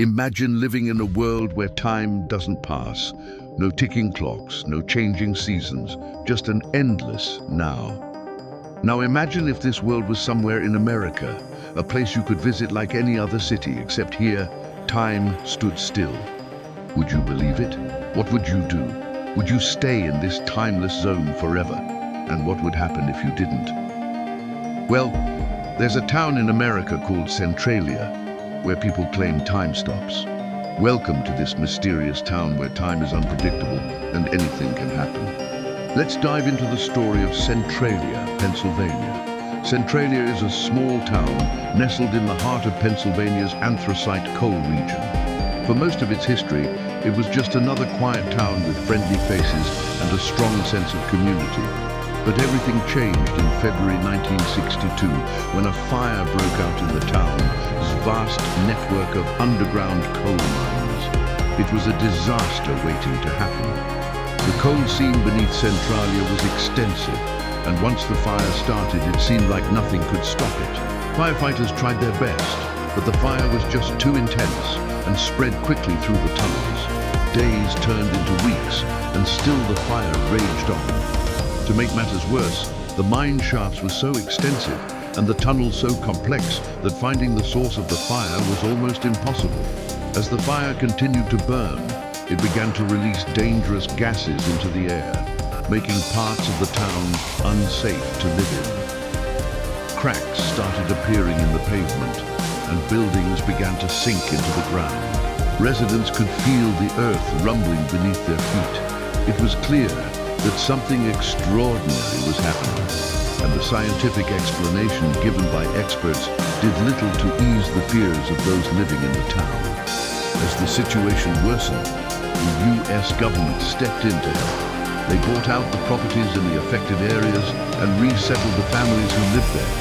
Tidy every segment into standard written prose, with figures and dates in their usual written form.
Imagine living in a world where time doesn't pass. No ticking clocks, no changing seasons, just an endless now. Now imagine if this world was somewhere in America, a place you could visit like any other city, except here, time stood still. Would you believe it? What would you do? Would you stay in this timeless zone forever? And what would happen if you didn't? Well, there's a town in America called Centralia, where people claim time stops. Welcome to this mysterious town where time is unpredictable and anything can happen. Let's dive into the story of Centralia, Pennsylvania. Centralia is a small town nestled in the heart of Pennsylvania's anthracite coal region. For most of its history, it was just another quiet town with friendly faces and a strong sense of community. But everything changed in February 1962 when a fire broke out in the town's vast network of underground coal mines. It was a disaster waiting to happen. The coal seam beneath Centralia was extensive, and once the fire started, it seemed like nothing could stop it. Firefighters tried their best, but the fire was just too intense and spread quickly through the tunnels. Days turned into weeks, and still the fire raged on. To make matters worse, the mine shafts were so extensive and the tunnels so complex that finding the source of the fire was almost impossible. As the fire continued to burn, it began to release dangerous gases into the air, making parts of the town unsafe to live in. Cracks started appearing in the pavement, and buildings began to sink into the ground. Residents could feel the earth rumbling beneath their feet. It was clear that something extraordinary was happening, and the scientific explanation given by experts did little to ease the fears of those living in the town. As the situation worsened, the U.S. government stepped in to help. They bought out the properties in the affected areas and resettled the families who lived there.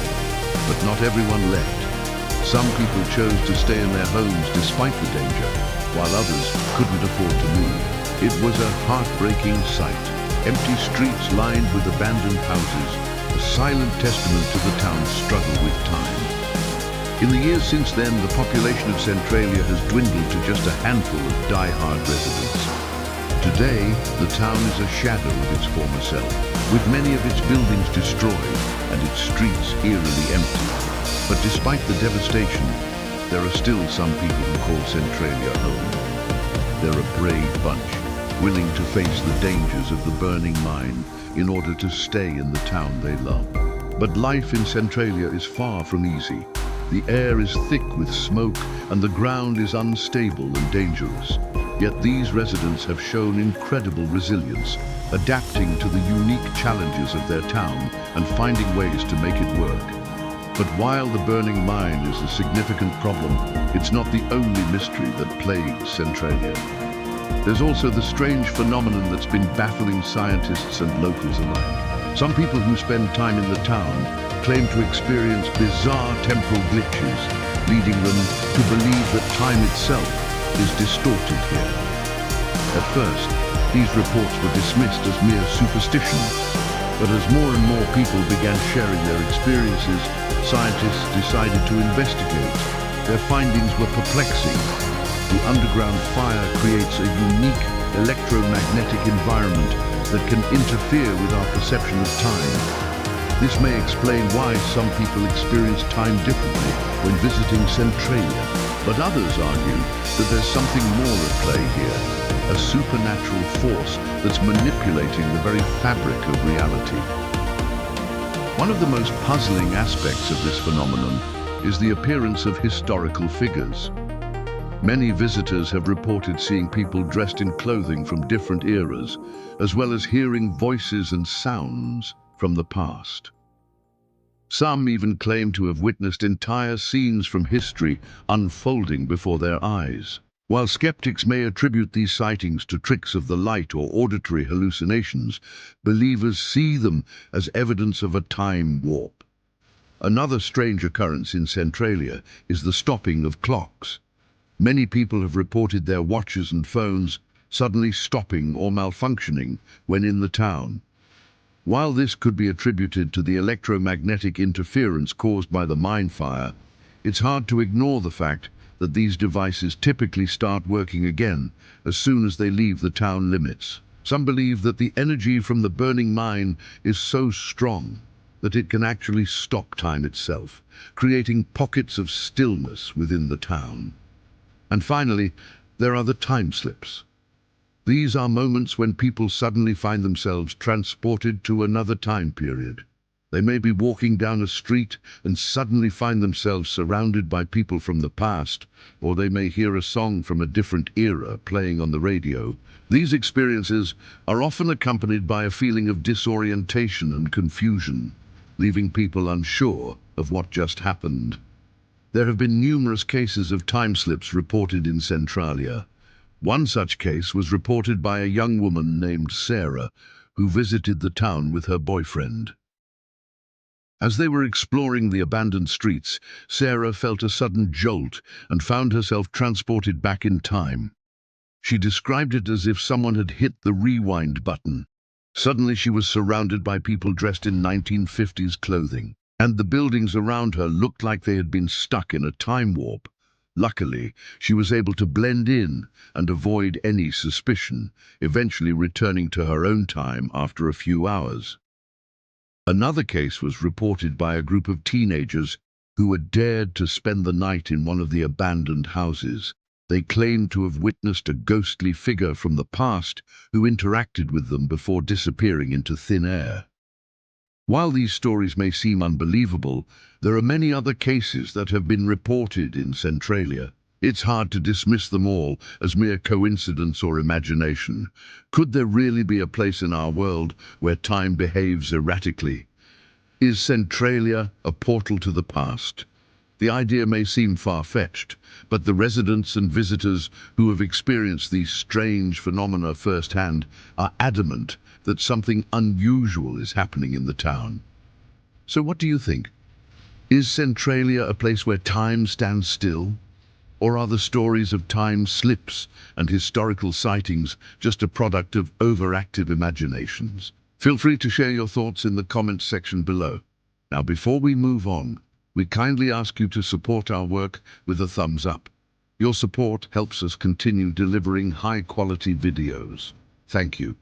But not everyone left. Some people chose to stay in their homes despite the danger, while others couldn't afford to move. It was a heartbreaking sight. Empty streets lined with abandoned houses, a silent testament to the town's struggle with time. In the years since then, the population of Centralia has dwindled to just a handful of die-hard residents. Today, the town is a shadow of its former self, with many of its buildings destroyed and its streets eerily empty. But despite the devastation, there are still some people who call Centralia home. They're a brave bunch, willing to face the dangers of the burning mine in order to stay in the town they love. But life in Centralia is far from easy. The air is thick with smoke and the ground is unstable and dangerous. Yet these residents have shown incredible resilience, adapting to the unique challenges of their town and finding ways to make it work. But while the burning mine is a significant problem, it's not the only mystery that plagues Centralia. There's also the strange phenomenon that's been baffling scientists and locals alike. Some people who spend time in the town claim to experience bizarre temporal glitches, leading them to believe that time itself is distorted here. At first, these reports were dismissed as mere superstition, but as more and more people began sharing their experiences, scientists decided to investigate. Their findings were perplexing. The underground fire creates a unique electromagnetic environment that can interfere with our perception of time. This may explain why some people experience time differently when visiting Centralia, but others argue that there's something more at play here, a supernatural force that's manipulating the very fabric of reality. One of the most puzzling aspects of this phenomenon is the appearance of historical figures. Many visitors have reported seeing people dressed in clothing from different eras, as well as hearing voices and sounds from the past. Some even claim to have witnessed entire scenes from history unfolding before their eyes. While skeptics may attribute these sightings to tricks of the light or auditory hallucinations, believers see them as evidence of a time warp. Another strange occurrence in Centralia is the stopping of clocks. Many people have reported their watches and phones suddenly stopping or malfunctioning when in the town. While this could be attributed to the electromagnetic interference caused by the mine fire, it's hard to ignore the fact that these devices typically start working again as soon as they leave the town limits. Some believe that the energy from the burning mine is so strong that it can actually stop time itself, creating pockets of stillness within the town. And finally, there are the time slips. These are moments when people suddenly find themselves transported to another time period. They may be walking down a street and suddenly find themselves surrounded by people from the past, or they may hear a song from a different era playing on the radio. These experiences are often accompanied by a feeling of disorientation and confusion, leaving people unsure of what just happened. There have been numerous cases of time slips reported in Centralia. One such case was reported by a young woman named Sarah, who visited the town with her boyfriend. As they were exploring the abandoned streets, Sarah felt a sudden jolt and found herself transported back in time. She described it as if someone had hit the rewind button. Suddenly she was surrounded by people dressed in 1950s clothing, and the buildings around her looked like they had been stuck in a time warp. Luckily, she was able to blend in and avoid any suspicion, eventually returning to her own time after a few hours. Another case was reported by a group of teenagers who had dared to spend the night in one of the abandoned houses. They claimed to have witnessed a ghostly figure from the past who interacted with them before disappearing into thin air. While these stories may seem unbelievable, there are many other cases that have been reported in Centralia. It's hard to dismiss them all as mere coincidence or imagination. Could there really be a place in our world where time behaves erratically? Is Centralia a portal to the past? The idea may seem far-fetched, but the residents and visitors who have experienced these strange phenomena firsthand are adamant that something unusual is happening in the town. So what do you think? Is Centralia a place where time stands still? Or are the stories of time slips and historical sightings just a product of overactive imaginations? Feel free to share your thoughts in the comments section below. Now, before we move on, we kindly ask you to support our work with a thumbs up. Your support helps us continue delivering high-quality videos. Thank you.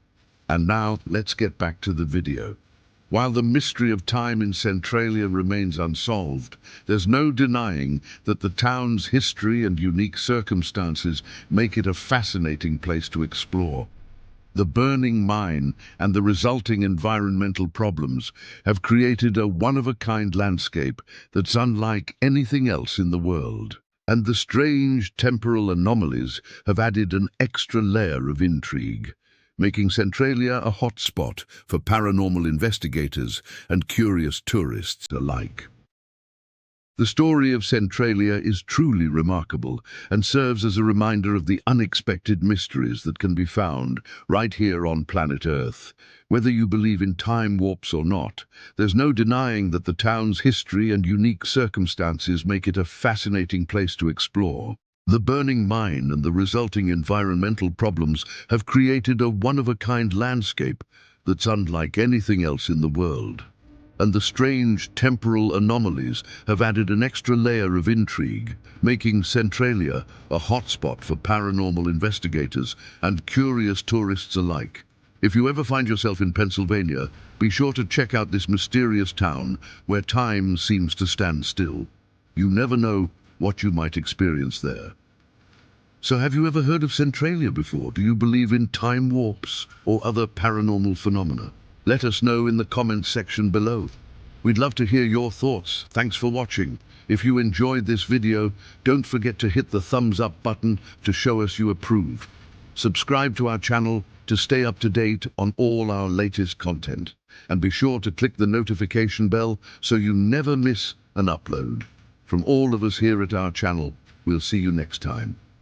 And now, let's get back to the video. While the mystery of time in Centralia remains unsolved, there's no denying that the town's history and unique circumstances make it a fascinating place to explore. The burning mine and the resulting environmental problems have created a one-of-a-kind landscape that's unlike anything else in the world. And the strange temporal anomalies have added an extra layer of intrigue, making Centralia a hotspot for paranormal investigators and curious tourists alike. The story of Centralia is truly remarkable and serves as a reminder of the unexpected mysteries that can be found right here on planet Earth. Whether you believe in time warps or not, there's no denying that the town's history and unique circumstances make it a fascinating place to explore. The burning mine and the resulting environmental problems have created a one-of-a-kind landscape that's unlike anything else in the world. And the strange temporal anomalies have added an extra layer of intrigue, making Centralia a hotspot for paranormal investigators and curious tourists alike. If you ever find yourself in Pennsylvania, be sure to check out this mysterious town where time seems to stand still. You never know what you might experience there. So have you ever heard of Centralia before? Do you believe in time warps or other paranormal phenomena? Let us know in the comments section below. We'd love to hear your thoughts. Thanks for watching. If you enjoyed this video, don't forget to hit the thumbs up button to show us you approve. Subscribe to our channel to stay up to date on all our latest content. And be sure to click the notification bell so you never miss an upload. From all of us here at our channel, we'll see you next time.